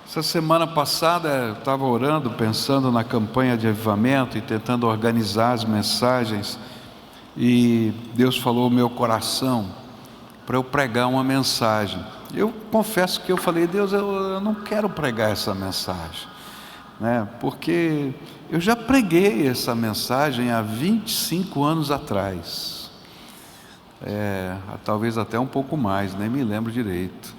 Essa semana passada eu estava orando, pensando na campanha de avivamento e tentando organizar as mensagens, e Deus falou ao meu coração para eu pregar uma mensagem. Eu confesso que eu falei: Deus, eu não quero pregar essa mensagem, porque eu já preguei essa mensagem há 25 anos atrás, talvez até um pouco mais, nem me lembro direito,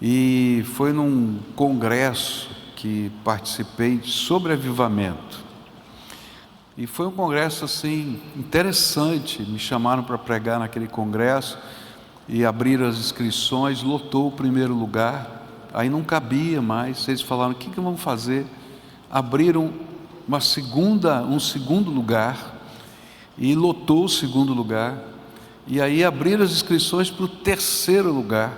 E foi num congresso que participei sobre avivamento. E foi um congresso assim interessante. Me chamaram para pregar naquele congresso e abriram as inscrições, lotou o primeiro lugar. Aí não cabia mais. Eles falaram: o que vamos fazer? Abriram um segundo lugar e lotou o segundo lugar. E aí abriram as inscrições para o terceiro lugar.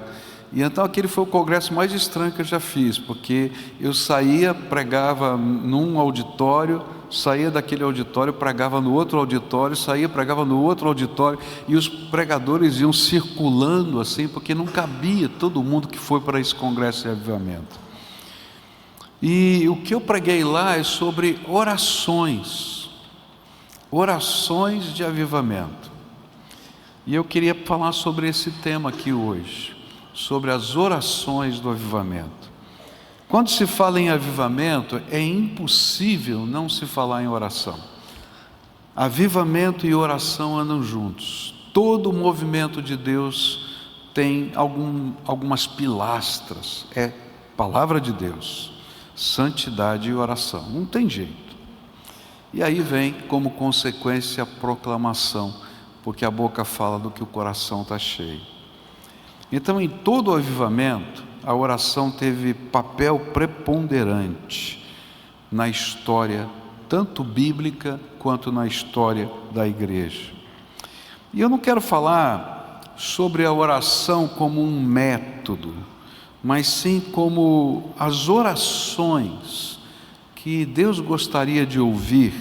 E então aquele foi o congresso mais estranho que eu já fiz, porque eu saía, pregava num auditório, saía daquele auditório, pregava no outro auditório, saía, pregava no outro auditório, e os pregadores iam circulando assim, porque não cabia todo mundo que foi para esse congresso de avivamento. E o que eu preguei lá é sobre orações de avivamento. E eu queria falar sobre esse tema aqui hoje, sobre as orações do avivamento. Quando se fala em avivamento, é impossível não se falar em oração. Avivamento e oração andam juntos. Todo o movimento de Deus tem algumas pilastras. É palavra de Deus, santidade e oração. Não tem jeito. E aí vem como consequência a proclamação, porque a boca fala do que o coração está cheio. Então, em todo o avivamento, a oração teve papel preponderante na história, tanto bíblica quanto na história da igreja. E eu não quero falar sobre a oração como um método, mas sim como as orações que Deus gostaria de ouvir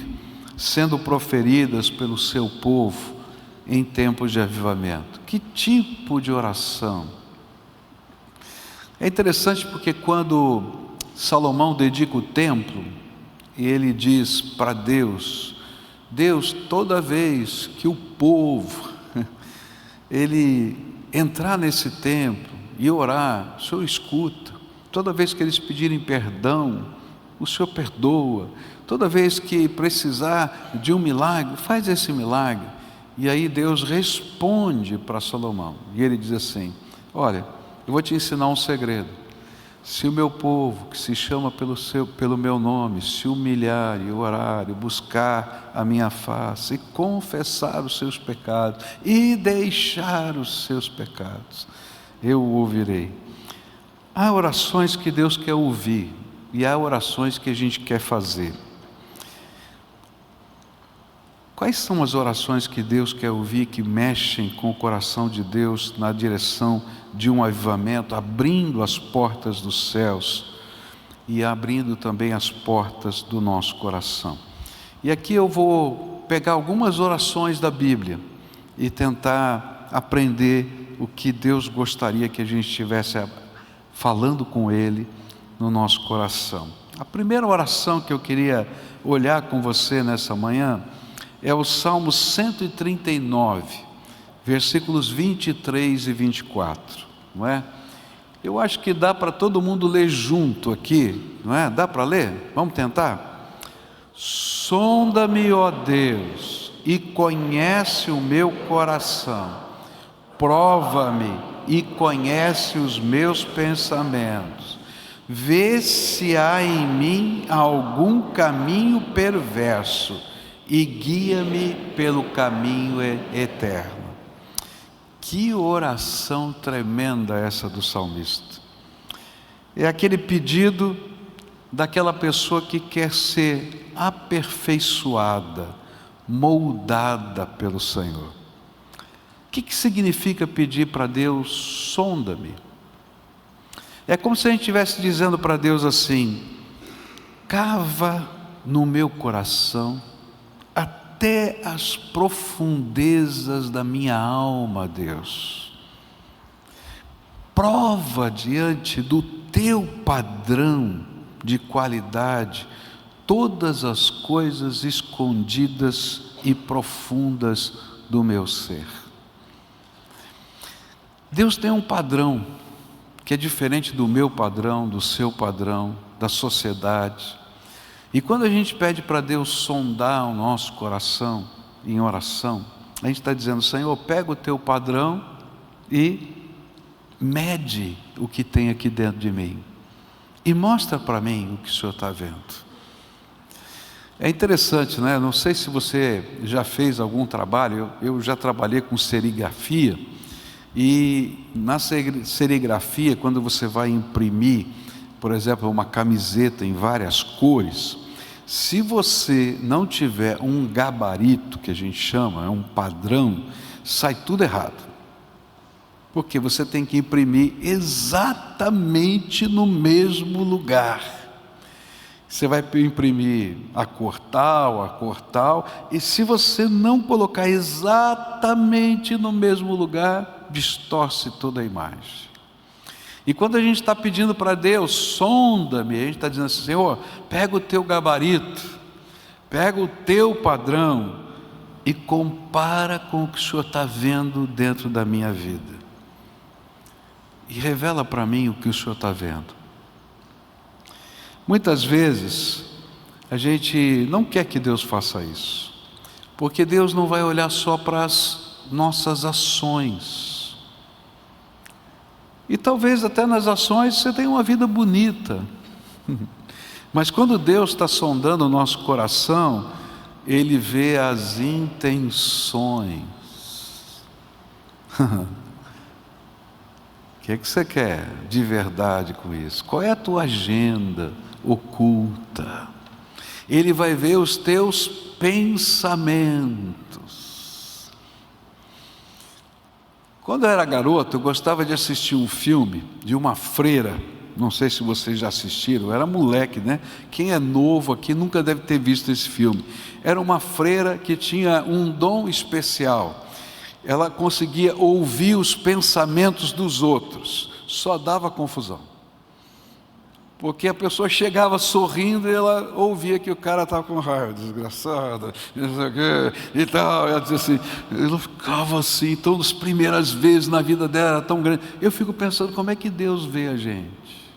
sendo proferidas pelo seu povo em tempos de avivamento. Que tipo de oração? É interessante porque quando Salomão dedica o templo, ele diz para Deus: Deus, toda vez que o povo ele entrar nesse templo e orar, o Senhor escuta. Toda vez que eles pedirem perdão, o Senhor perdoa. Toda vez que precisar de um milagre, faz esse milagre. E aí Deus responde para Salomão, e ele diz assim: olha, eu vou te ensinar um segredo. Se o meu povo, que se chama pelo meu nome, se humilhar e orar, e buscar a minha face, e confessar os seus pecados, e deixar os seus pecados, eu o ouvirei. Há orações que Deus quer ouvir, e há orações que a gente quer fazer. Quais são as orações que Deus quer ouvir, que mexem com o coração de Deus na direção de um avivamento, abrindo as portas dos céus e abrindo também as portas do nosso coração? E aqui eu vou pegar algumas orações da Bíblia e tentar aprender o que Deus gostaria que a gente estivesse falando com Ele no nosso coração. A primeira oração que eu queria olhar com você nessa manhã é o Salmo 139, versículos 23 e 24, não é? Eu acho que dá para todo mundo ler junto aqui, não é? Dá para ler? Vamos tentar? Sonda-me, ó Deus, e conhece o meu coração, prova-me e conhece os meus pensamentos, vê se há em mim algum caminho perverso, e guia-me pelo caminho eterno. Que oração tremenda essa do salmista. É aquele pedido daquela pessoa que quer ser aperfeiçoada, moldada pelo Senhor. O que significa pedir para Deus: sonda-me? É como se a gente estivesse dizendo para Deus assim: cava no meu coração até as profundezas da minha alma, Deus. Prova diante do teu padrão de qualidade todas as coisas escondidas e profundas do meu ser. Deus tem um padrão que é diferente do meu padrão, do seu padrão, da sociedade. E quando a gente pede para Deus sondar o nosso coração em oração, a gente está dizendo: Senhor, pega o teu padrão e mede o que tem aqui dentro de mim e mostra para mim o que o Senhor está vendo. É interessante, né? Não sei se você já fez algum trabalho, eu já trabalhei com serigrafia, e na serigrafia, quando você vai imprimir, por exemplo, uma camiseta em várias cores, se você não tiver um gabarito, que a gente chama, é um padrão, sai tudo errado. Porque você tem que imprimir exatamente no mesmo lugar. Você vai imprimir a cor tal, e se você não colocar exatamente no mesmo lugar, distorce toda a imagem. E quando a gente está pedindo para Deus, sonda-me, a gente está dizendo assim: Senhor, pega o teu gabarito, pega o teu padrão e compara com o que o Senhor está vendo dentro da minha vida. E revela para mim o que o Senhor está vendo. Muitas vezes a gente não quer que Deus faça isso, porque Deus não vai olhar só para as nossas ações. E talvez até nas ações você tenha uma vida bonita, mas quando Deus está sondando o nosso coração, Ele vê as intenções. O que você quer de verdade com isso? Qual é a tua agenda oculta? Ele vai ver os teus pensamentos. Quando eu era garoto, eu gostava de assistir um filme de uma freira. Não sei se vocês já assistiram, eu era moleque, né? Quem é novo aqui nunca deve ter visto esse filme. Era uma freira que tinha um dom especial. Ela conseguia ouvir os pensamentos dos outros, só dava confusão. Porque a pessoa chegava sorrindo e ela ouvia que o cara estava com raiva, desgraçado, não sei o quê, e tal. Ela dizia assim, ela ficava assim. Então, nas primeiras vezes na vida dela era tão grande. Eu fico pensando, como é que Deus vê a gente?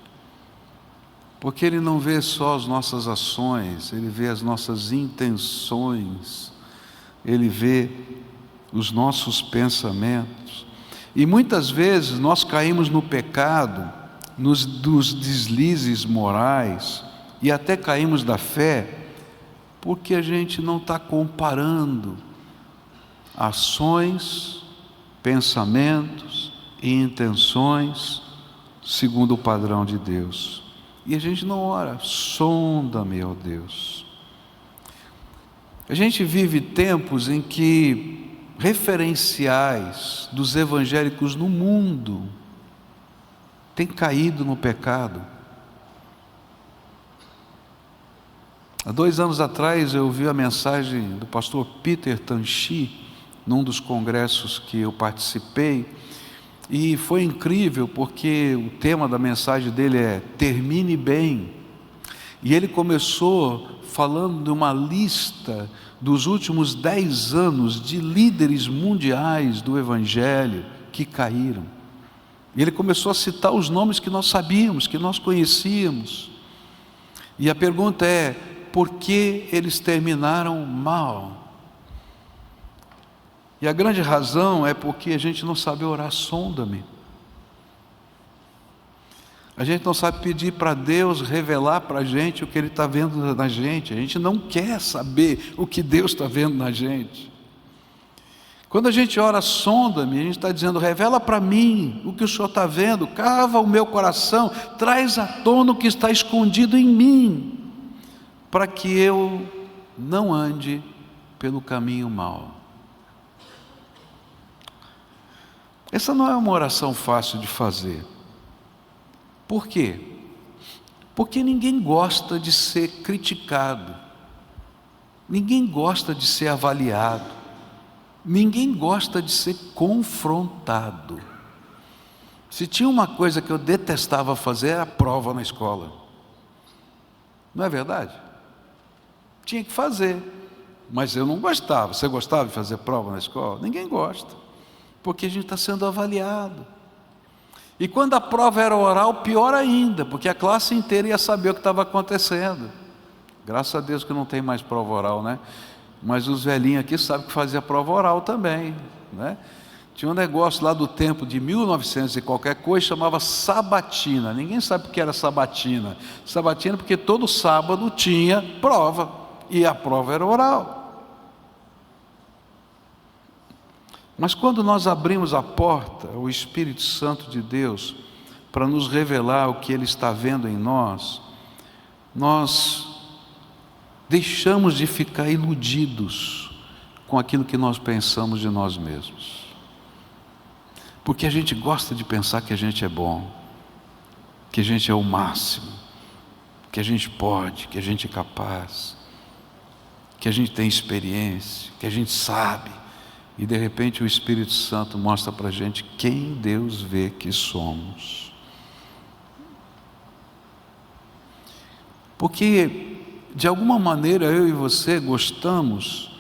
Porque Ele não vê só as nossas ações, Ele vê as nossas intenções, Ele vê os nossos pensamentos. E muitas vezes nós caímos no pecado, nos deslizes morais, e até caímos da fé, porque a gente não está comparando ações, pensamentos e intenções segundo o padrão de Deus. E a gente não ora: sonda-me, ó Deus. A gente vive tempos em que referenciais dos evangélicos no mundo têm caído no pecado. Há 2 anos atrás eu ouvi a mensagem do pastor Peter Tanchi num dos congressos que eu participei, e foi incrível porque o tema da mensagem dele é termine bem, e ele começou falando de uma lista dos últimos 10 anos de líderes mundiais do Evangelho que caíram. E ele começou a citar os nomes que nós sabíamos, que nós conhecíamos. E a pergunta é: por que eles terminaram mal? E a grande razão é porque a gente não sabe orar, sonda-me. A gente não sabe pedir para Deus revelar para a gente o que Ele está vendo na gente. A gente não quer saber o que Deus está vendo na gente. Quando a gente ora, sonda-me, a gente está dizendo: revela para mim o que o Senhor está vendo, cava o meu coração, traz à tona o que está escondido em mim, para que eu não ande pelo caminho mau. Essa não é uma oração fácil de fazer. Por quê? Porque ninguém gosta de ser criticado, ninguém gosta de ser avaliado, ninguém gosta de ser confrontado. Se tinha uma coisa que eu detestava fazer, era prova na escola. Não é verdade? Tinha que fazer, mas eu não gostava. Você gostava de fazer prova na escola? Ninguém gosta, porque a gente está sendo avaliado. E quando a prova era oral, pior ainda, porque a classe inteira ia saber o que estava acontecendo. Graças a Deus que não tem mais prova oral, né? Mas os velhinhos aqui sabem que fazia prova oral também, né? Tinha um negócio lá do tempo de 1900 e qualquer coisa, chamava sabatina. Ninguém sabe o que era sabatina. Sabatina porque todo sábado tinha prova, e a prova era oral. Mas quando nós abrimos a porta, o Espírito Santo de Deus, para nos revelar o que Ele está vendo em nós, nós deixamos de ficar iludidos com aquilo que nós pensamos de nós mesmos. Porque a gente gosta de pensar que a gente é bom, que a gente é o máximo, que a gente pode, que a gente é capaz, que a gente tem experiência, que a gente sabe. E de repente o Espírito Santo mostra para a gente quem Deus vê que somos. Porque de alguma maneira eu e você gostamos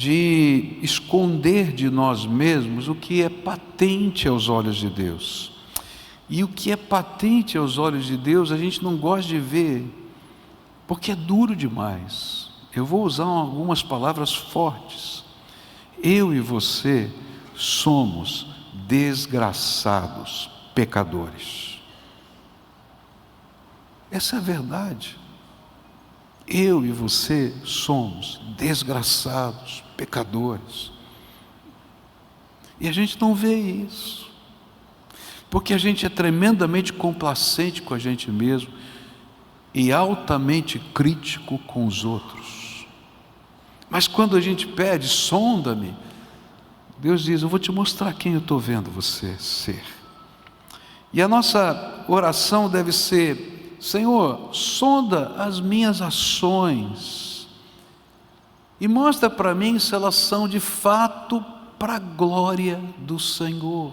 de esconder de nós mesmos o que é patente aos olhos de Deus. E o que é patente aos olhos de Deus a gente não gosta de ver, porque é duro demais. Eu vou usar algumas palavras fortes. Eu e você somos desgraçados pecadores. Essa é a verdade. Eu e você somos desgraçados pecadores. E a gente não vê isso, porque a gente é tremendamente complacente com a gente mesmo e altamente crítico com os outros. Mas quando a gente pede, sonda-me, Deus diz, eu vou te mostrar quem eu estou vendo você ser. E a nossa oração deve ser, Senhor, sonda as minhas ações e mostra para mim se elas são de fato para a glória do Senhor.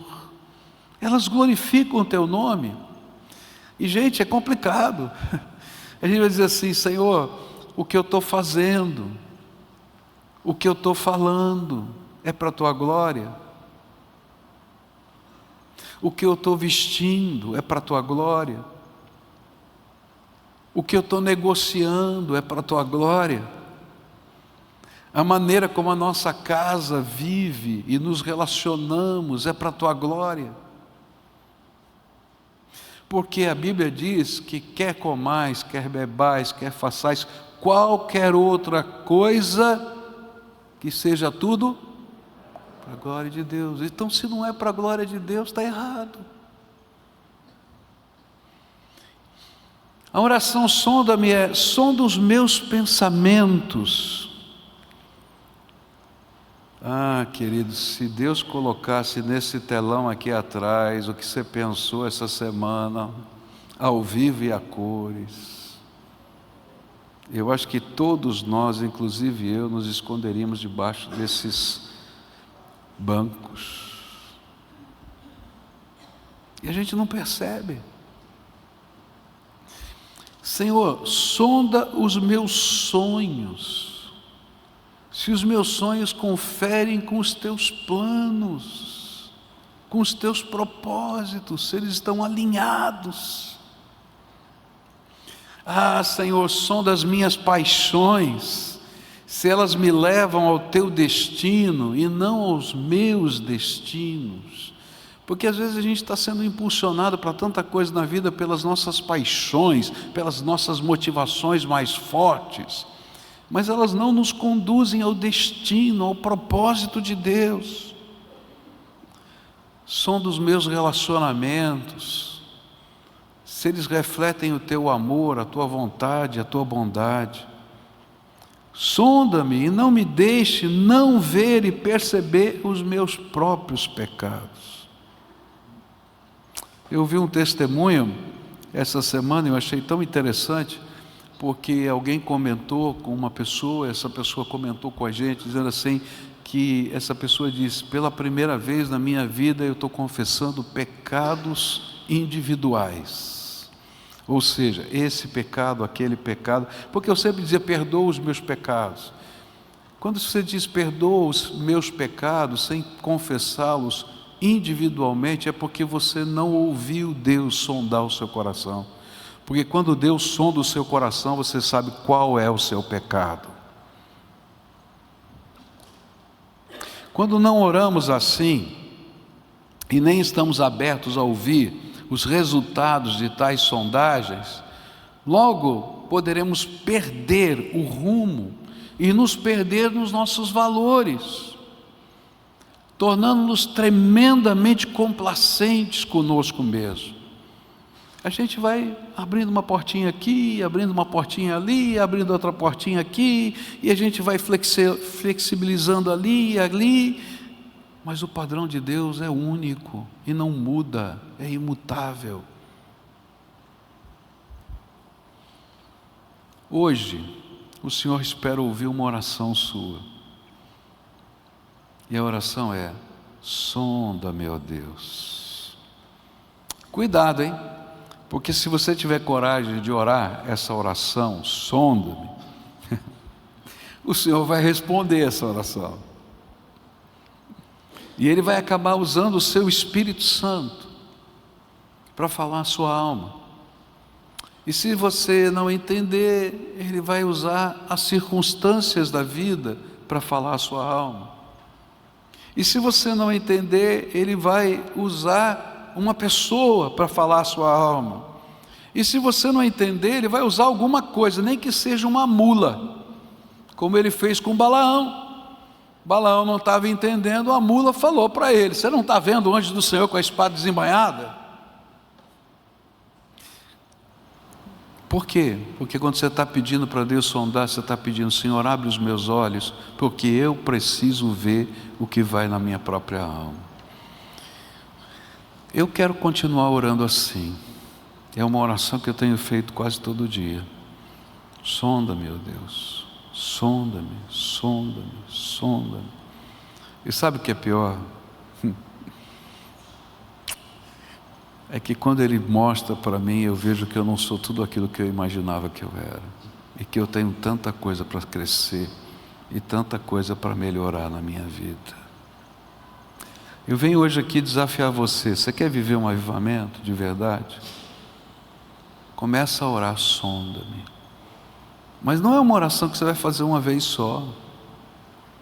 Elas glorificam o teu nome. E gente, é complicado. A gente vai dizer assim, Senhor, o que eu estou fazendo, o que eu estou falando é para a tua glória? O que eu estou vestindo é para a tua glória? O que eu estou negociando é para a tua glória? A maneira como a nossa casa vive e nos relacionamos é para a tua glória? Porque a Bíblia diz que quer comais, quer bebais, quer façais qualquer outra coisa, que seja tudo para a glória de Deus. Então, se não é para a glória de Deus, está errado. A oração sonda-me é, sonda os meus pensamentos. Ah, querido, se Deus colocasse nesse telão aqui atrás o que você pensou essa semana, ao vivo e a cores, eu acho que todos nós, inclusive eu, nos esconderíamos debaixo desses bancos. E a gente não percebe. Senhor, sonda os meus sonhos. Se os meus sonhos conferem com os teus planos, com os teus propósitos, se eles estão alinhados. Ah, Senhor, sonda as minhas paixões, se elas me levam ao teu destino e não aos meus destinos. Porque às vezes a gente está sendo impulsionado para tanta coisa na vida pelas nossas paixões, pelas nossas motivações mais fortes, mas elas não nos conduzem ao destino, ao propósito de Deus. Sonda os meus relacionamentos, se eles refletem o teu amor, a tua vontade, a tua bondade. Sonda-me e não me deixe não ver e perceber os meus próprios pecados. Eu vi um testemunho essa semana, eu achei tão interessante, porque alguém comentou com uma pessoa, essa pessoa comentou com a gente, dizendo assim, que essa pessoa diz: pela primeira vez na minha vida eu estou confessando pecados individuais. Ou seja, esse pecado, aquele pecado, porque eu sempre dizia: perdoa os meus pecados. Quando você diz perdoa os meus pecados sem confessá-los individualmente, é porque você não ouviu Deus sondar o seu coração. Porque quando Deus sonda o seu coração, você sabe qual é o seu pecado. Quando não oramos assim, e nem estamos abertos a ouvir os resultados de tais sondagens, logo poderemos perder o rumo e nos perder nos nossos valores, tornando-nos tremendamente complacentes conosco mesmo. A gente vai abrindo uma portinha aqui, abrindo uma portinha ali, abrindo outra portinha aqui, e a gente vai flexibilizando ali e ali, mas o padrão de Deus é único e não muda, é imutável. Hoje, o Senhor espera ouvir uma oração sua, e a oração é: sonda-me, ó Deus. Cuidado, hein? Porque se você tiver coragem de orar essa oração, sonda-me, o Senhor vai responder essa oração. E Ele vai acabar usando o seu Espírito Santo para falar a sua alma. E se você não entender, Ele vai usar as circunstâncias da vida para falar a sua alma. E se você não entender, Ele vai usar uma pessoa para falar a sua alma. E se você não entender, Ele vai usar alguma coisa, nem que seja uma mula, como Ele fez com Balaão. Balaão não estava entendendo, a mula falou para ele: você não está vendo o anjo do Senhor com a espada desembainhada? Por quê? Porque quando você está pedindo para Deus sondar, você está pedindo: Senhor, abre os meus olhos, porque eu preciso ver o que vai na minha própria alma. Eu quero continuar orando assim. É uma oração que eu tenho feito quase todo dia. Sonda-me, meu Deus, sonda-me, sonda-me, sonda-me. E sabe o que é pior? É que quando Ele mostra para mim, eu vejo que eu não sou tudo aquilo que eu imaginava que eu era, e que eu tenho tanta coisa para crescer e tanta coisa para melhorar na minha vida. Eu venho hoje aqui desafiar você. Você quer viver um avivamento de verdade? Começa a orar: sonda-me. Mas não é uma oração que você vai fazer uma vez só.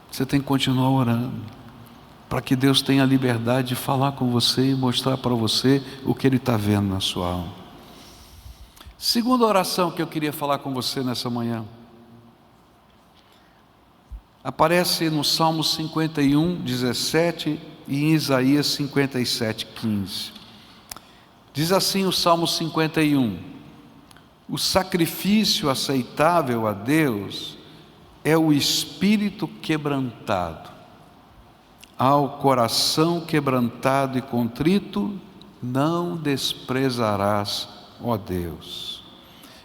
Você tem que continuar orando, para que Deus tenha a liberdade de falar com você e mostrar para você o que Ele está vendo na sua alma. Segunda oração que eu queria falar com você nessa manhã, aparece no Salmo 51, 17 e em Isaías 57, 15. Diz assim o Salmo 51: o sacrifício aceitável a Deus é o espírito quebrantado. Ao coração quebrantado e contrito não desprezarás, ó Deus.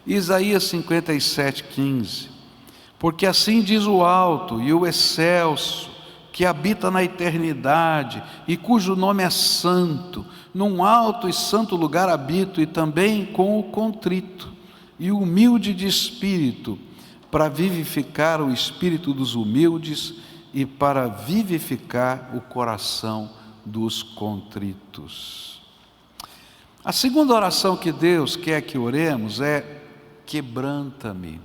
Isaías 57, 15. Porque assim diz o alto e o excelso, que habita na eternidade e cujo nome é santo, num alto e santo lugar habito, e também com o contrito e humilde de espírito, para vivificar o espírito dos humildes e para vivificar o coração dos contritos. A segunda oração que Deus quer que oremos é: quebranta-me.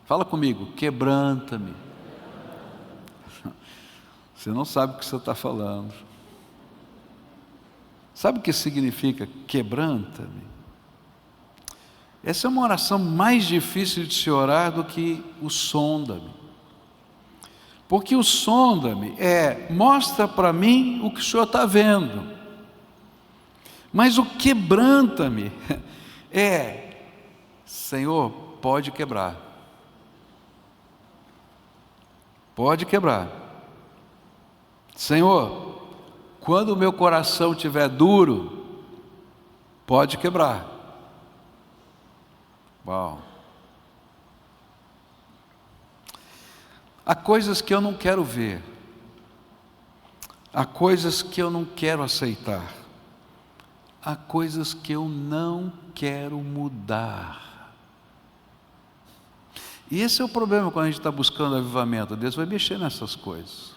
Fala comigo: quebranta-me. Você não sabe o que você está falando. Sabe o que significa quebranta-me? Essa é uma oração mais difícil de se orar do que o sonda-me. Porque o sonda-me mostra para mim o que o Senhor está vendo. Mas o quebranta-me Senhor, pode quebrar. Pode quebrar. Senhor, quando o meu coração estiver duro, pode quebrar. Uau. Há coisas que eu não quero ver, há coisas que eu não quero aceitar, há coisas que eu não quero mudar. E esse é o problema quando a gente está buscando avivamento. Deus vai mexer nessas coisas.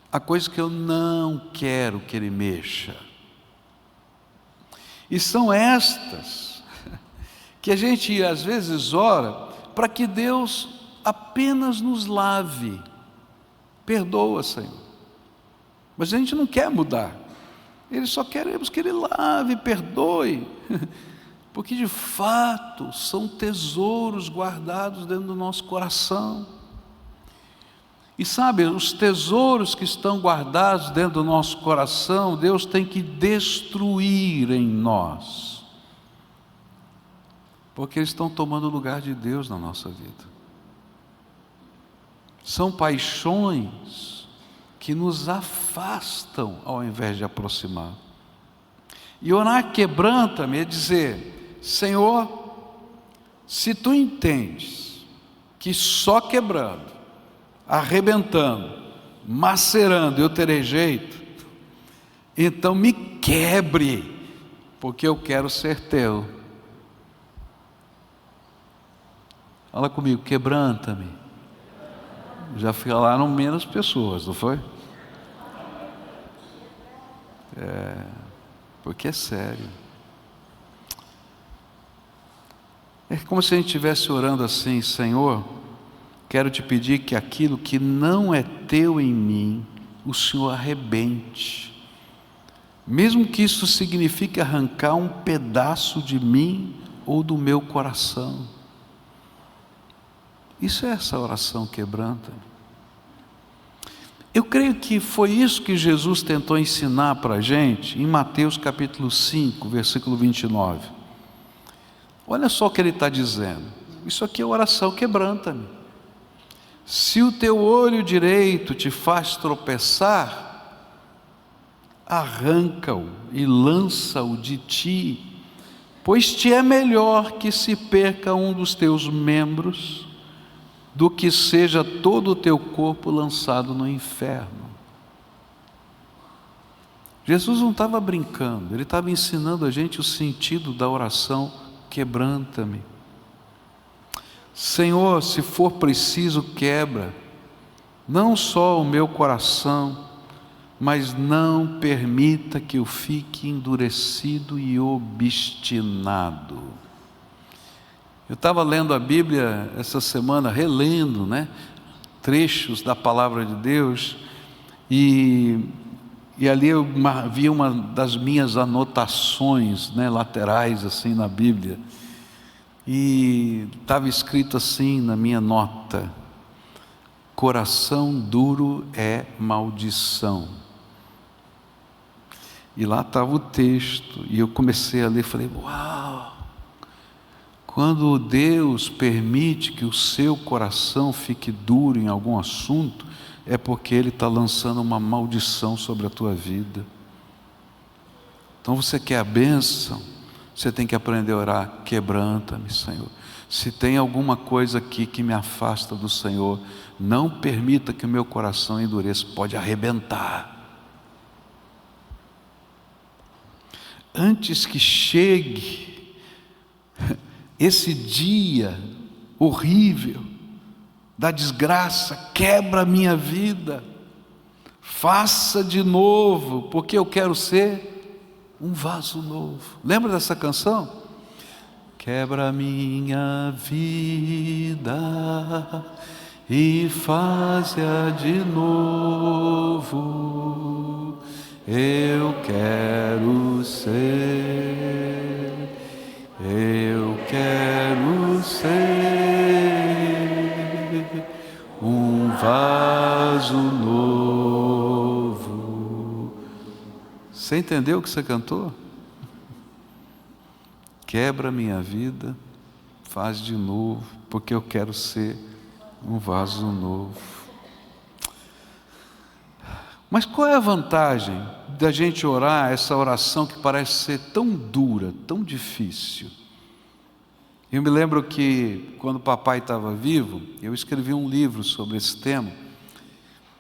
Há coisas que eu não quero que Ele mexa. E são estas que a gente às vezes ora para que Deus apenas nos lave. Perdoa, Senhor. Mas a gente não quer mudar. Só queremos que Ele lave, perdoe. Porque de fato são tesouros guardados dentro do nosso coração. E sabe, os tesouros que estão guardados dentro do nosso coração, Deus tem que destruir em nós. Porque eles estão tomando o lugar de Deus na nossa vida. São paixões que nos afastam ao invés de aproximar. E orar quebranta-me é dizer: Senhor, se Tu entendes que só quebrando, arrebentando, macerando eu terei jeito, então me quebre, porque eu quero ser Teu. Fala comigo, quebranta-me. Já falaram menos pessoas, não foi? Porque é sério. É como se a gente estivesse orando assim: Senhor, quero Te pedir que aquilo que não é Teu em mim, o Senhor arrebente. Mesmo que isso signifique arrancar um pedaço de mim ou do meu coração. Isso é essa oração quebranta. Eu creio que foi isso que Jesus tentou ensinar para a gente em Mateus capítulo 5, versículo 29. Olha só o que Ele está dizendo. Isso aqui é oração quebranta-me. Se o teu olho direito te faz tropeçar, arranca-o e lança-o de ti, pois te é melhor que se perca um dos teus membros, do que seja todo o teu corpo lançado no inferno. Jesus não estava brincando, Ele estava ensinando a gente o sentido da oração quebranta-me. Senhor, se for preciso, quebra, não só o meu coração, mas não permita que eu fique endurecido e obstinado. Eu estava lendo a Bíblia essa semana, relendo, trechos da palavra de Deus, e ali eu vi uma das minhas anotações, laterais assim na Bíblia, e estava escrito assim na minha nota: coração duro é maldição. E lá estava o texto, e eu comecei a ler, falei: uau! Quando Deus permite que o seu coração fique duro em algum assunto, é porque Ele está lançando uma maldição sobre a tua vida. Então você quer a bênção, você tem que aprender a orar: quebranta-me, Senhor. Se tem alguma coisa aqui que me afasta do Senhor, não permita que o meu coração endureça, pode arrebentar. Antes que chegue esse dia horrível da desgraça, quebra a minha vida, faça de novo, porque eu quero ser um vaso novo. Lembra dessa canção? Quebra a minha vida e faz-a de novo, eu quero ser. Eu quero ser um vaso novo. Você entendeu o que você cantou? Quebra minha vida, faz de novo, porque eu quero ser um vaso novo. Mas qual é a vantagem da gente orar essa oração que parece ser tão dura, tão difícil? Eu me lembro que quando o papai estava vivo, eu escrevi um livro sobre esse tema,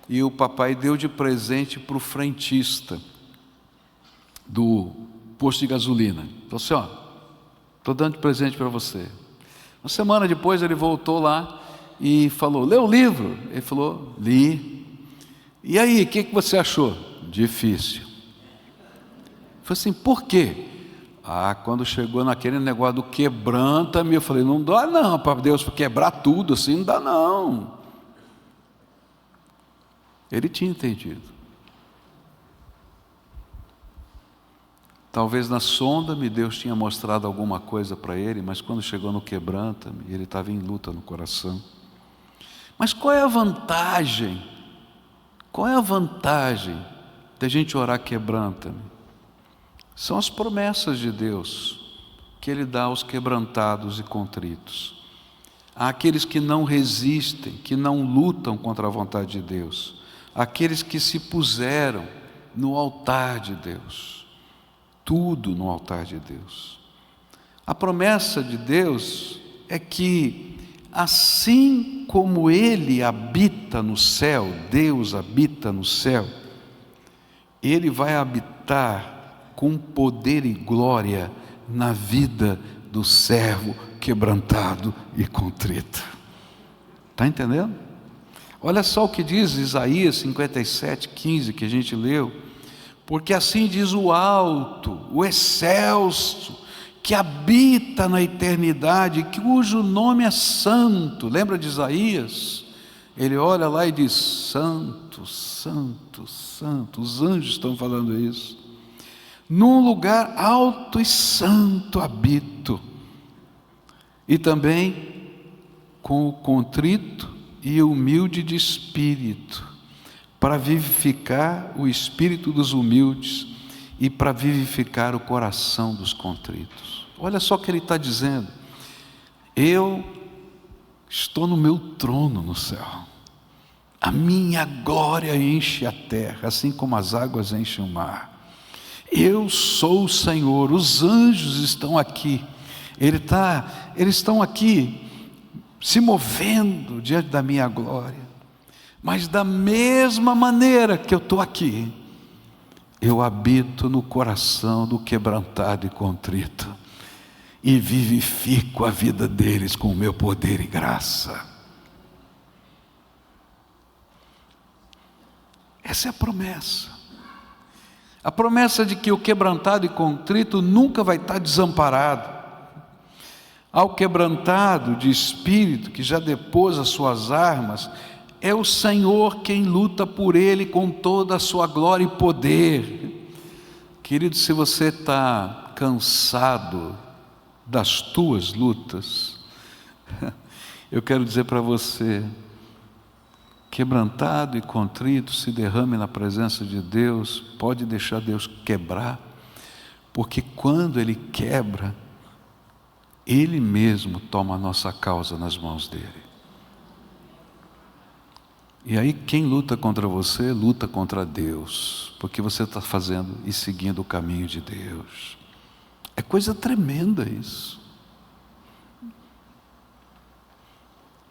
e o papai deu de presente para o frentista do posto de gasolina. Falou assim: ó, estou dando de presente para você. Uma semana depois ele voltou lá e falou: leu o livro? Ele falou: li. E aí, o que você achou? Difícil. Eu falei assim: por quê? Quando chegou naquele negócio do quebranta-me, eu falei: não dá não, para Deus quebrar tudo assim, não dá não. Ele tinha entendido. Talvez na sonda-me Deus tinha mostrado alguma coisa para ele, mas quando chegou no quebranta-me, ele estava em luta no coração. Mas qual é a vantagem? Qual é a vantagem da gente orar quebranta-me? São as promessas de Deus que Ele dá aos quebrantados e contritos, àqueles que não resistem, que não lutam contra a vontade de Deus, àqueles que se puseram no altar de Deus, tudo no altar de Deus. A promessa de Deus é que, assim como Ele habita no céu, Deus habita no céu, Ele vai habitar com poder e glória na vida do servo quebrantado e contrito. Está entendendo? Olha só o que diz Isaías 57:15, que a gente leu. Porque assim diz o alto, o excelso, que habita na eternidade, cujo nome é santo. Lembra de Isaías? Ele olha lá e diz: santo, santo, santo. Os anjos estão falando isso. Num lugar alto e santo habito, e também com o contrito e humilde de espírito, para vivificar o espírito dos humildes e para vivificar o coração dos contritos. Olha só o que ele está dizendo: eu estou no meu trono no céu, a minha glória enche a terra, assim como as águas enchem o mar. Eu sou o Senhor, os anjos estão aqui, eles estão aqui se movendo diante da minha glória, mas da mesma maneira que eu estou aqui, eu habito no coração do quebrantado e contrito, e vivifico a vida deles com o meu poder e graça. Essa é a promessa. A promessa de que o quebrantado e contrito nunca vai estar desamparado. Ao quebrantado de espírito, que já depôs as suas armas, é o Senhor quem luta por ele com toda a sua glória e poder. Querido, se você está cansado das tuas lutas, eu quero dizer para você: quebrantado e contrito, se derrame na presença de Deus, pode deixar Deus quebrar, porque quando Ele quebra, Ele mesmo toma a nossa causa nas mãos dEle. E aí quem luta contra você, luta contra Deus, porque você está fazendo e seguindo o caminho de Deus. É coisa tremenda isso.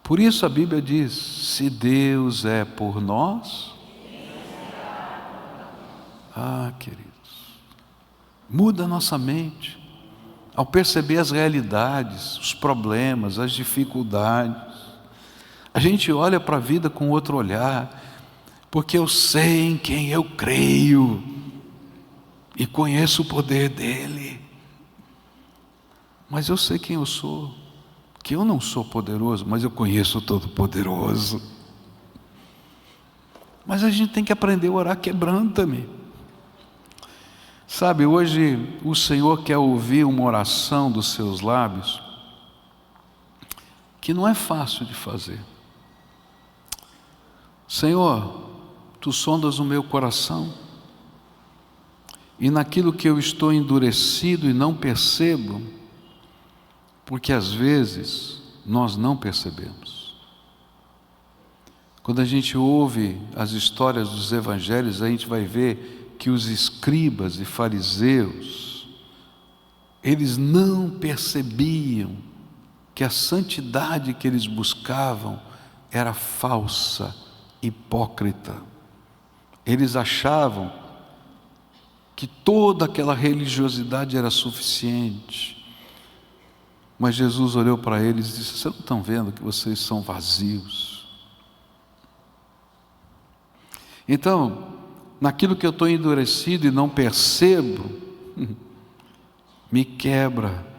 Por isso a Bíblia diz: se Deus é por nós, queridos, muda a nossa mente, ao perceber as realidades, os problemas, as dificuldades, a gente olha para a vida com outro olhar, porque eu sei em quem eu creio, e conheço o poder dEle, mas eu sei quem eu sou, que eu não sou poderoso, mas eu conheço o Todo-Poderoso. Mas a gente tem que aprender a orar quebranta-me. Sabe, hoje o Senhor quer ouvir uma oração dos seus lábios, que não é fácil de fazer. Senhor, Tu sondas o meu coração, e naquilo que eu estou endurecido e não percebo, porque às vezes nós não percebemos. Quando a gente ouve as histórias dos evangelhos, a gente vai ver que os escribas e fariseus, eles não percebiam que a santidade que eles buscavam era falsa, hipócrita. Eles achavam que toda aquela religiosidade era suficiente. Mas Jesus olhou para eles e disse: vocês não estão vendo que vocês são vazios? Então, naquilo que eu estou endurecido e não percebo, me quebra,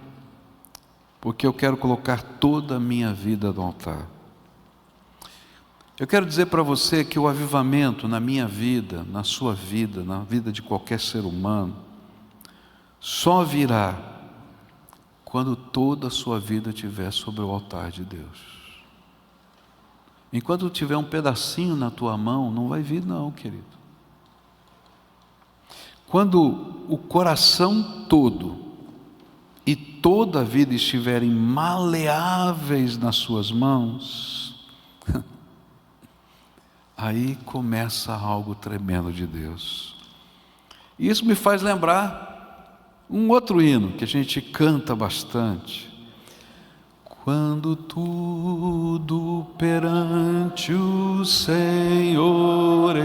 porque eu quero colocar toda a minha vida no altar. Eu quero dizer para você que o avivamento na minha vida, na sua vida, na vida de qualquer ser humano, só virá quando toda a sua vida estiver sobre o altar de Deus. Enquanto tiver um pedacinho na tua mão, não vai vir não, querido. Quando o coração todo e toda a vida estiverem maleáveis nas suas mãos, aí começa algo tremendo de Deus. E isso me faz lembrar um outro hino que a gente canta bastante. Quando tudo perante o Senhor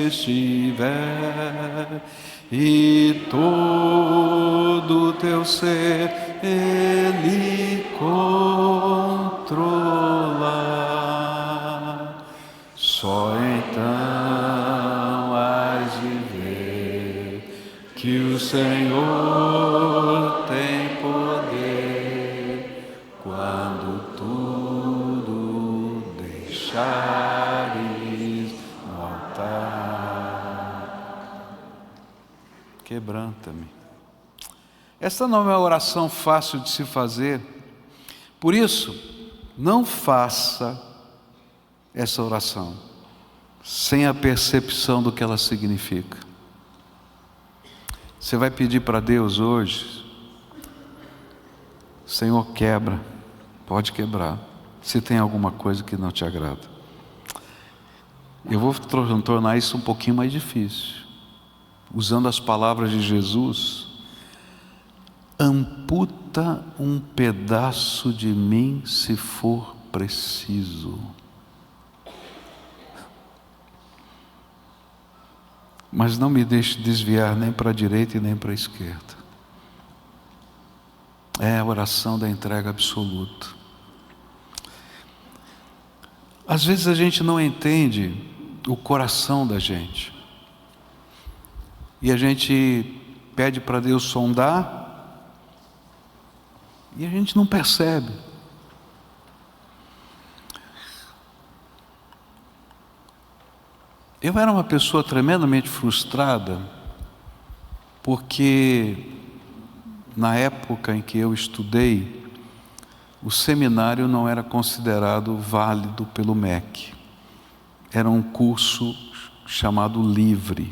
estiver e todo teu ser Ele controlar, só então has de ver que o Senhor tem poder quando tudo deixares no altar. Quebranta-me. Esta não é uma oração fácil de se fazer, por isso, não faça essa oração sem a percepção do que ela significa. Você vai pedir para Deus hoje: Senhor, quebra, pode quebrar, se tem alguma coisa que não te agrada. Eu vou tornar isso um pouquinho mais difícil, usando as palavras de Jesus: amputa um pedaço de mim se for preciso. Mas não me deixe desviar nem para a direita e nem para a esquerda. É a oração da entrega absoluta. Às vezes a gente não entende o coração da gente. E a gente pede para Deus sondar, e a gente não percebe. Eu era uma pessoa tremendamente frustrada, porque na época em que eu estudei, o seminário não era considerado válido pelo MEC. Era um curso chamado livre.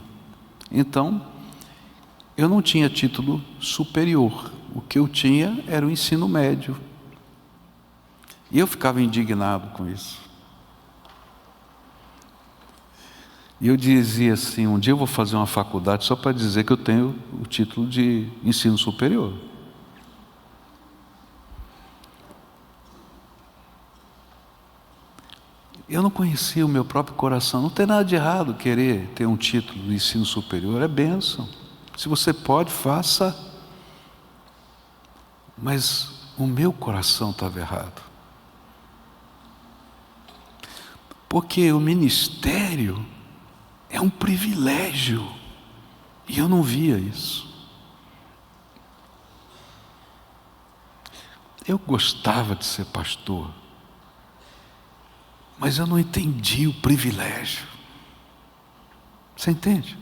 Então, eu não tinha título superior. O que eu tinha era o ensino médio. E eu ficava indignado com isso. E eu dizia assim: um dia eu vou fazer uma faculdade só para dizer que eu tenho o título de ensino superior. Eu não conhecia o meu próprio coração. Não tem nada de errado querer ter um título de ensino superior, é bênção. Se você pode, faça. Mas o meu coração estava errado. Porque o ministério é um privilégio, e eu não via isso. Eu gostava de ser pastor, mas eu não entendi o privilégio. Você entende?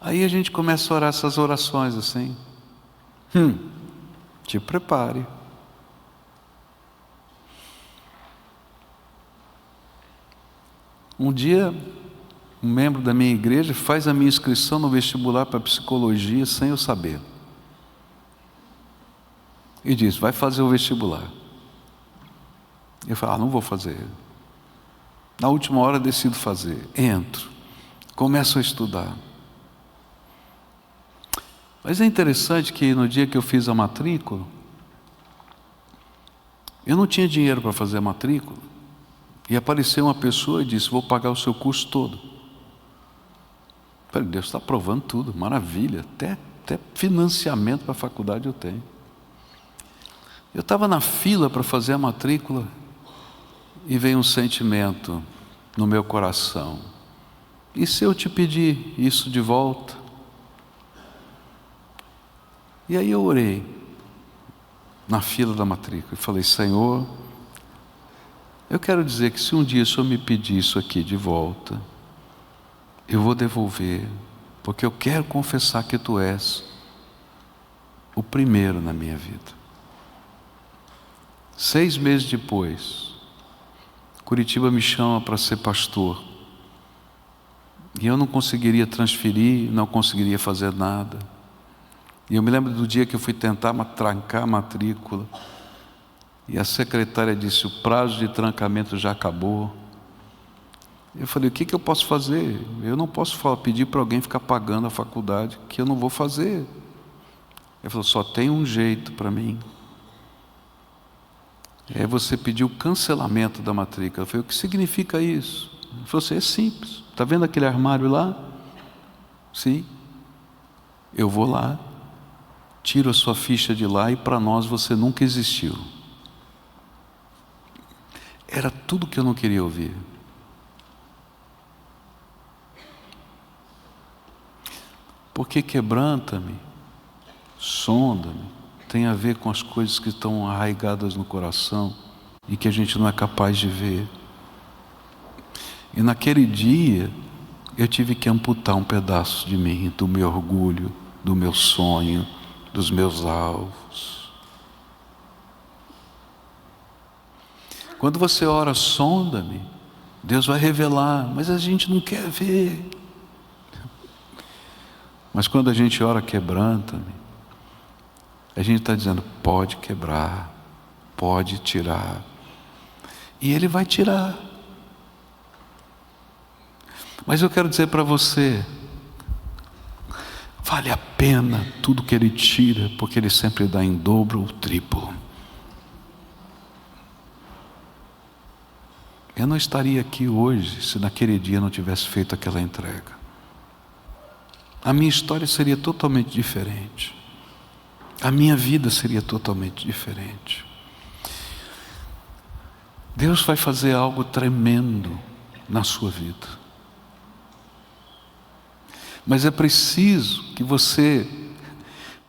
Aí a gente começa a orar essas orações assim: te prepare. Um dia, um membro da minha igreja faz a minha inscrição no vestibular para psicologia sem eu saber. E diz: vai fazer o vestibular. Eu falo: não vou fazer. Na última hora decido fazer. Entro. Começo a estudar. Mas é interessante que no dia que eu fiz a matrícula, Eu não tinha dinheiro para fazer a matrícula. E apareceu uma pessoa e disse: vou pagar o seu curso todo. Eu falei: Deus está aprovando tudo, maravilha, até financiamento para a faculdade eu tenho. Eu estava na fila para fazer a matrícula e veio um sentimento no meu coração: e se eu te pedir isso de volta? E aí eu orei na fila da matrícula e falei: Senhor, eu quero dizer que se um dia o Senhor me pedir isso aqui de volta, eu vou devolver, porque eu quero confessar que Tu és o primeiro na minha vida. 6 meses depois, Curitiba me chama para ser pastor. E eu não conseguiria transferir, não conseguiria fazer nada. E eu me lembro do dia que eu fui tentar trancar a matrícula. E a secretária disse: o prazo de trancamento já acabou. Eu falei: o que eu posso fazer? Eu não posso pedir para alguém ficar pagando a faculdade, que eu não vou fazer. Ele falou: só tem um jeito para mim. É você pedir o cancelamento da matrícula. Eu falei: o que significa isso? Ele falou assim: é simples. Está vendo aquele armário lá? Sim. Eu vou lá, tiro a sua ficha de lá e para nós você nunca existiu. Era tudo que eu não queria ouvir. Porque quebranta-me, sonda-me, tem a ver com as coisas que estão arraigadas no coração e que a gente não é capaz de ver. E naquele dia eu tive que amputar um pedaço de mim, do meu orgulho, do meu sonho, dos meus alvos. Quando você ora: sonda-me, Deus vai revelar, mas a gente não quer ver. Mas quando a gente ora: quebranta-me, a gente está dizendo: pode quebrar, pode tirar. E Ele vai tirar. Mas eu quero dizer para você: vale a pena tudo que Ele tira, porque Ele sempre dá em dobro ou triplo. Eu não estaria aqui hoje se naquele dia não tivesse feito aquela entrega. A minha história seria totalmente diferente. A minha vida seria totalmente diferente. Deus vai fazer algo tremendo na sua vida. Mas é preciso que você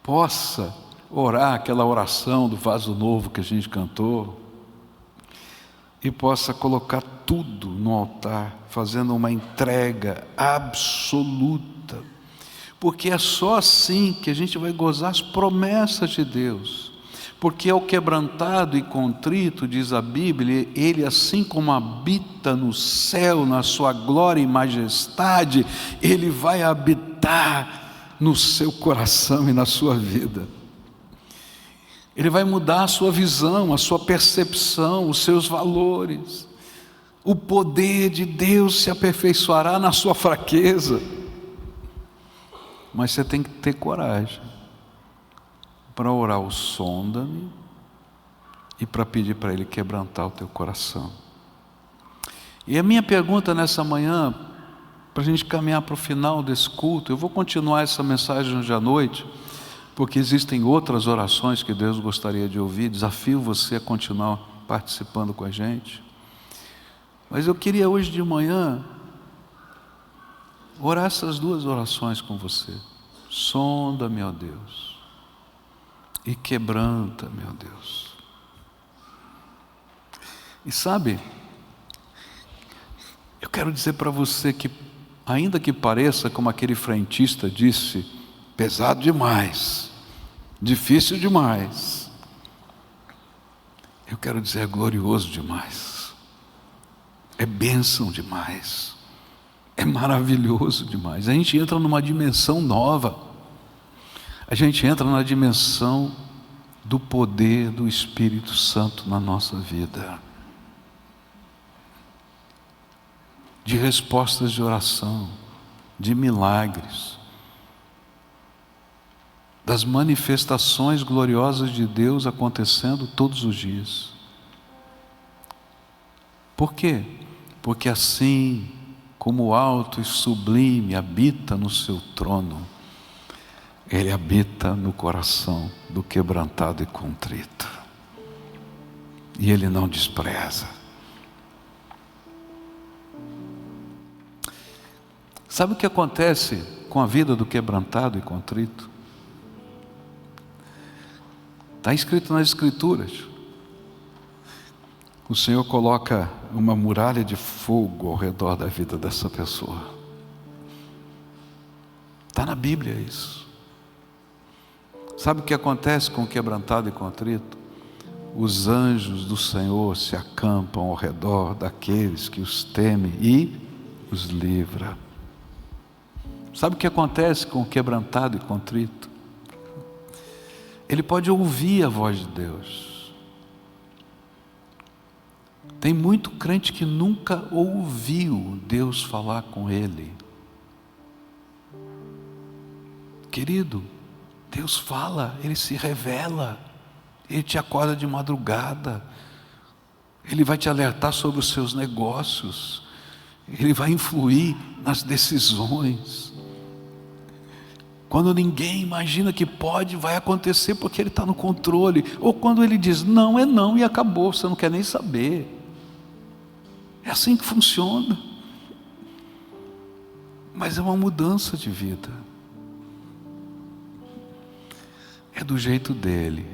possa orar aquela oração do vaso novo que a gente cantou e possa colocar tudo no altar, fazendo uma entrega absoluta. Porque é só assim que a gente vai gozar as promessas de Deus. Porque ao quebrantado e contrito, diz a Bíblia, Ele, assim como habita no céu, na sua glória e majestade, Ele vai habitar no seu coração e na sua vida. Ele vai mudar a sua visão, a sua percepção, os seus valores. O poder de Deus se aperfeiçoará na sua fraqueza. Mas você tem que ter coragem para orar o sonda-me e para pedir para Ele quebrantar o teu coração. E a minha pergunta nessa manhã, para a gente caminhar para o final desse culto, eu vou continuar essa mensagem hoje à noite, porque existem outras orações que Deus gostaria de ouvir. Desafio você a continuar participando com a gente. Mas eu queria hoje de manhã orar essas 2 orações com você. Sonda, meu Deus, e quebranta, meu Deus. E sabe, eu quero dizer para você que, ainda que pareça, como aquele frentista disse, pesado demais, difícil demais, eu quero dizer, é glorioso demais, é bênção demais. É maravilhoso demais. A gente entra numa dimensão nova. A gente entra na dimensão do poder do Espírito Santo na nossa vida. De respostas de oração, de milagres, das manifestações gloriosas de Deus acontecendo todos os dias. Por quê? Porque assim como o alto e sublime habita no seu trono, Ele habita no coração do quebrantado e contrito. E Ele não despreza. Sabe o que acontece com a vida do quebrantado e contrito? Está escrito nas Escrituras. O Senhor coloca uma muralha de fogo ao redor da vida dessa pessoa. Está na Bíblia isso. Sabe o que acontece com o quebrantado e contrito? Os anjos do Senhor se acampam ao redor daqueles que os temem e os livra. Sabe o que acontece com o quebrantado e contrito? Ele pode ouvir a voz de Deus. Tem muito crente que nunca ouviu Deus falar com ele. Querido, Deus fala, Ele se revela, Ele te acorda de madrugada, Ele vai te alertar sobre os seus negócios, Ele vai influir nas decisões. Quando ninguém imagina que pode, vai acontecer porque Ele está no controle. Ou quando Ele diz não, é não e acabou, você não quer nem saber. É assim que funciona. Mas é uma mudança de vida. É do jeito dele.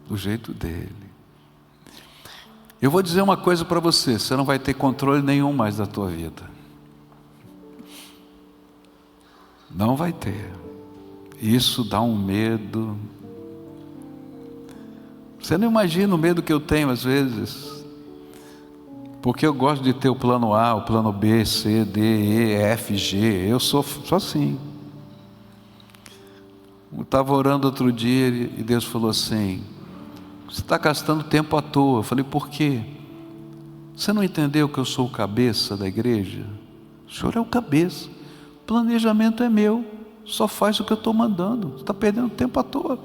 Do jeito dele. Eu vou dizer uma coisa para você: você não vai ter controle nenhum mais da tua vida. Não vai ter. Isso dá um medo. Você não imagina o medo que eu tenho às vezes. Porque eu gosto de ter o plano A, o plano B, C, D, E, F, G. Eu sou assim. Eu estava orando outro dia e Deus falou assim: você está gastando tempo à toa. Eu falei: por quê? Você não entendeu que eu sou o cabeça da igreja? O senhor é o cabeça. O planejamento é meu. Só faz o que eu estou mandando. Você está perdendo tempo à toa.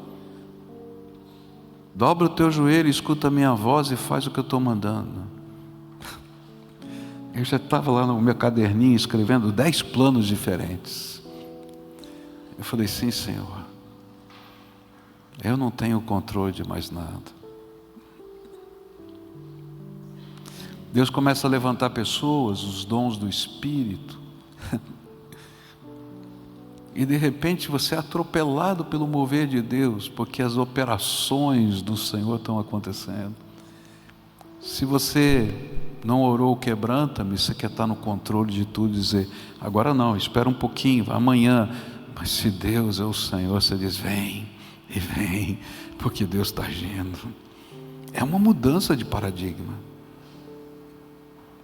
Dobra o teu joelho, escuta a minha voz e faz o que eu estou mandando. Eu já estava lá no meu caderninho escrevendo 10 planos diferentes. Eu falei: sim, Senhor. Eu não tenho controle de mais nada. Deus começa a levantar pessoas, os dons do Espírito. E de repente você é atropelado pelo mover de Deus, porque as operações do Senhor estão acontecendo. Se você não orou, quebranta-me, você quer estar no controle de tudo e dizer: agora não, espera um pouquinho, amanhã. Mas se Deus é o Senhor, você diz: vem e vem, porque Deus está agindo. É uma mudança de paradigma.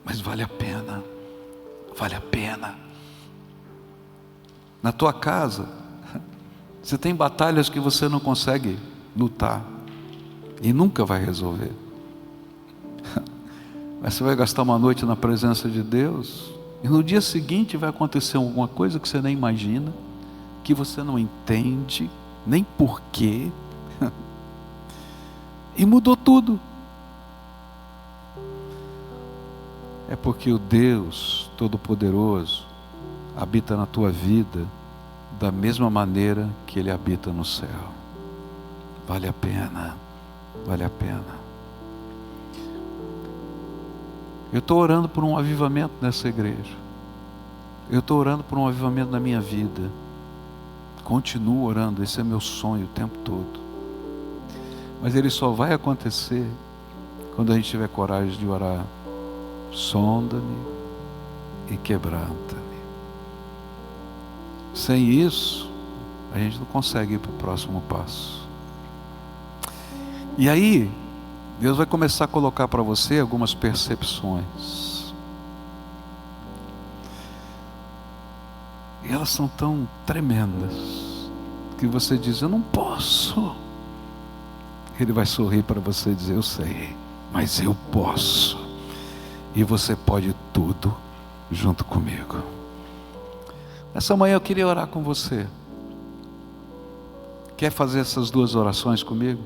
Mas vale a pena. Vale a pena. Na tua casa, você tem batalhas que você não consegue lutar e nunca vai resolver. Mas você vai gastar uma noite na presença de Deus e no dia seguinte vai acontecer alguma coisa que você nem imagina, que você não entende nem porquê, e mudou tudo. É porque o Deus Todo-Poderoso habita na tua vida da mesma maneira que Ele habita no céu. Vale a pena, vale a pena. Eu estou orando por um avivamento nessa igreja. Eu estou orando por um avivamento na minha vida. Continuo orando, esse é meu sonho o tempo todo. Mas ele só vai acontecer quando a gente tiver coragem de orar: sonda-me e quebranta-me. Sem isso, a gente não consegue ir para o próximo passo. E aí, Deus vai começar a colocar para você algumas percepções. E elas são tão tremendas que você diz: eu não posso. Ele vai sorrir para você e dizer: eu sei, mas eu posso. E você pode tudo junto comigo. Essa manhã eu queria orar com você. Quer fazer essas duas orações comigo?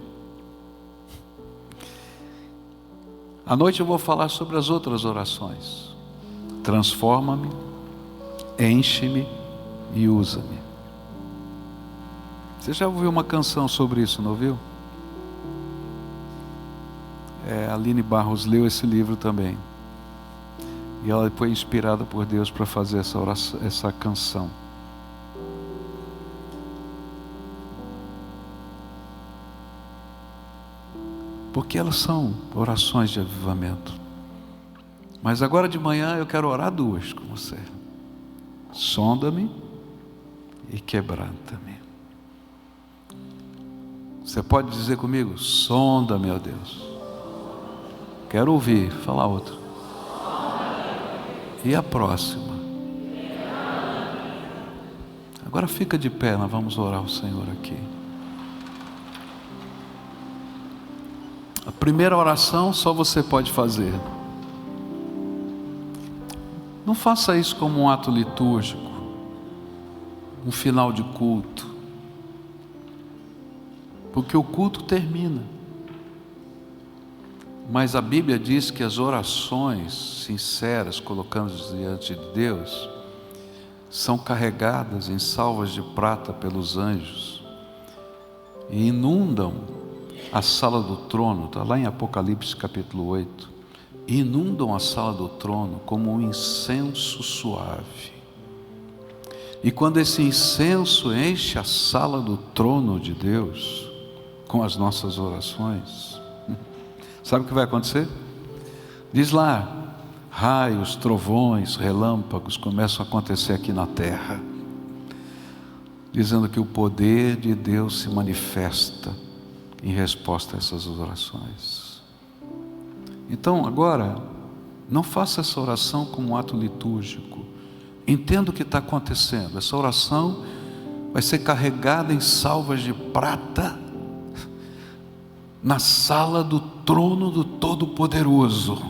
À noite eu vou falar sobre as outras orações. Transforma-me, enche-me e usa-me. Você já ouviu uma canção sobre isso, não ouviu? A Aline Barros leu esse livro também. E ela foi inspirada por Deus para fazer essa oração, essa canção. Porque elas são orações de avivamento. Mas agora de manhã eu quero orar duas com você. Sonda-me e quebranta-me. Você pode dizer comigo? Sonda-me, ó Deus. Quero ouvir. Fala outra. E a próxima? Agora fica de pé, nós vamos orar ao Senhor aqui. A primeira oração só você pode fazer. Não faça isso como um ato litúrgico, um final de culto, porque o culto termina. Mas a Bíblia diz que as orações sinceras, colocando-as diante de Deus, são carregadas em salvas de prata pelos anjos e inundam a sala do trono. Está lá em Apocalipse capítulo 8. Inundam a sala do trono como um incenso suave. E quando esse incenso enche a sala do trono de Deus com as nossas orações, sabe o que vai acontecer? Diz lá, raios, trovões, relâmpagos começam a acontecer aqui na terra, dizendo que o poder de Deus se manifesta em resposta a essas orações. Então agora, não faça essa oração como um ato litúrgico. Entenda o que está acontecendo. Essa oração vai ser carregada em salvas de prata na sala do trono do Todo-Poderoso,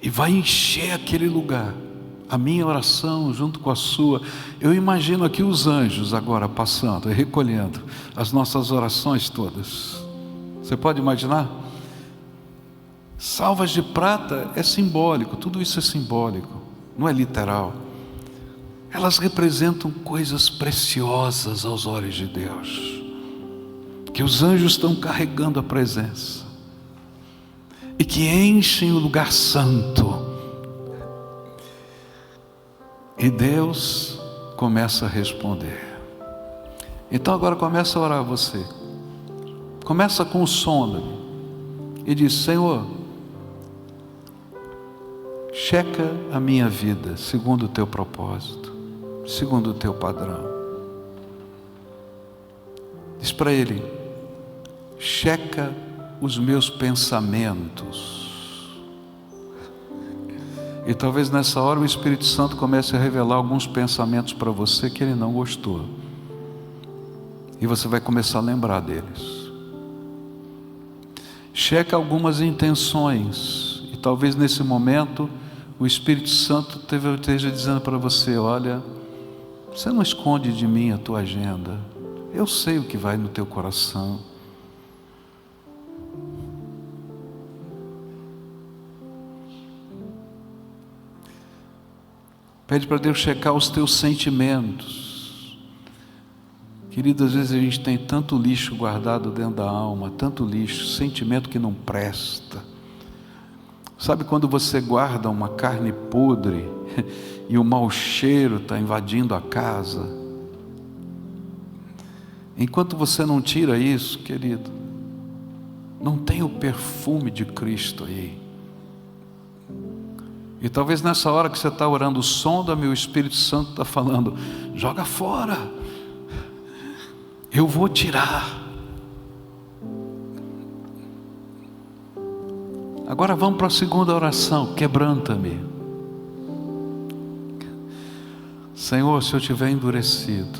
e vai encher aquele lugar. A minha oração junto com a sua, eu imagino aqui os anjos agora passando e recolhendo as nossas orações todas. Você pode imaginar? Salvas de prata é simbólico, tudo isso é simbólico, não é literal. Elas representam coisas preciosas aos olhos de Deus, que os anjos estão carregando a presença e que enchem o lugar santo. E Deus começa a responder. Então agora começa a orar você. Começa com o sonda-me e diz: Senhor, checa a minha vida segundo o teu propósito, segundo o teu padrão. Diz para Ele: checa os meus pensamentos. E talvez nessa hora o Espírito Santo comece a revelar alguns pensamentos para você que Ele não gostou, e você vai começar a lembrar deles. Checa algumas intenções, e talvez nesse momento o Espírito Santo esteja dizendo para você: olha, você não esconde de mim a tua agenda, eu sei o que vai no teu coração. Pede para Deus checar os teus sentimentos. Querido, às vezes a gente tem tanto lixo guardado dentro da alma, tanto lixo, sentimento que não presta. Sabe quando você guarda uma carne podre e o mau cheiro está invadindo a casa? Enquanto você não tira isso, querido, não tem o perfume de Cristo aí. E talvez nessa hora que você está orando, sonda-me, o Espírito Santo está falando: joga fora, eu vou tirar. Agora vamos para a segunda oração: quebranta-me. Senhor, se eu tiver endurecido,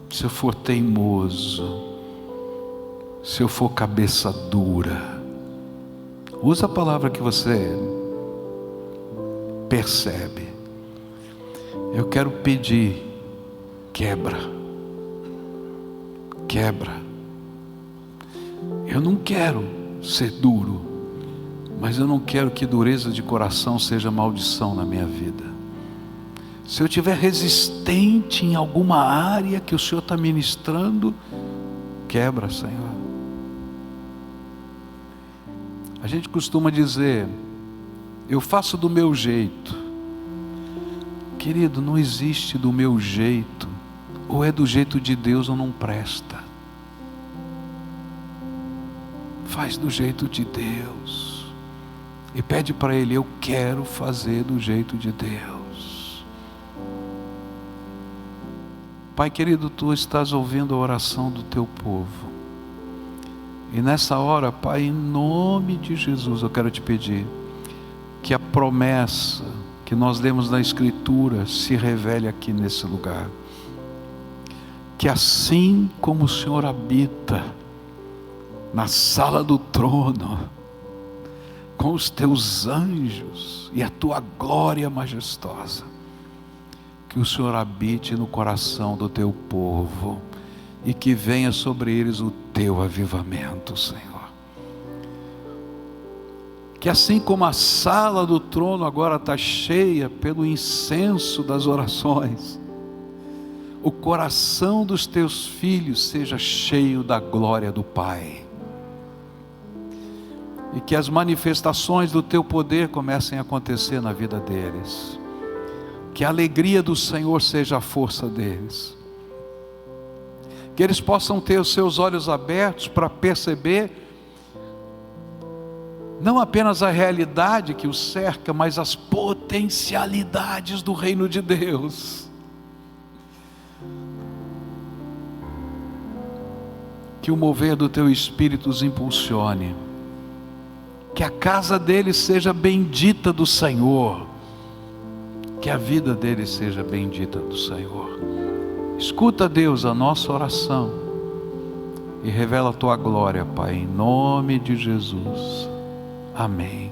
se eu for teimoso, se eu for cabeça dura, usa a palavra que você percebe. Eu quero pedir: quebra, quebra. Eu não quero ser duro, mas eu não quero que dureza de coração seja maldição na minha vida. Se eu estiver resistente em alguma área que o Senhor está ministrando, quebra, Senhor. A gente costuma dizer, eu faço do meu jeito. Querido, não existe do meu jeito. Ou é do jeito de Deus ou não presta. Faz do jeito de Deus. E pede para Ele, eu quero fazer do jeito de Deus. Pai querido, Tu estás ouvindo a oração do Teu povo. E nessa hora, Pai, em nome de Jesus, eu quero Te pedir que a promessa que nós lemos na Escritura se revele aqui nesse lugar. Que assim como o Senhor habita na sala do trono, com os Teus anjos e a Tua glória majestosa, que o Senhor habite no coração do Teu povo e que venha sobre eles o Teu avivamento, Senhor. Que assim como a sala do trono agora está cheia pelo incenso das orações, o coração dos Teus filhos seja cheio da glória do Pai. E que as manifestações do Teu poder comecem a acontecer na vida deles. Que a alegria do Senhor seja a força deles. Que eles possam ter os seus olhos abertos para perceber não apenas a realidade que os cerca, mas as potencialidades do reino de Deus. Que o mover do Teu Espírito os impulsione. Que a casa deles seja bendita do Senhor. Que a vida deles seja bendita do Senhor. Escuta, Deus, a nossa oração. E revela a Tua glória, Pai, em nome de Jesus. Amém.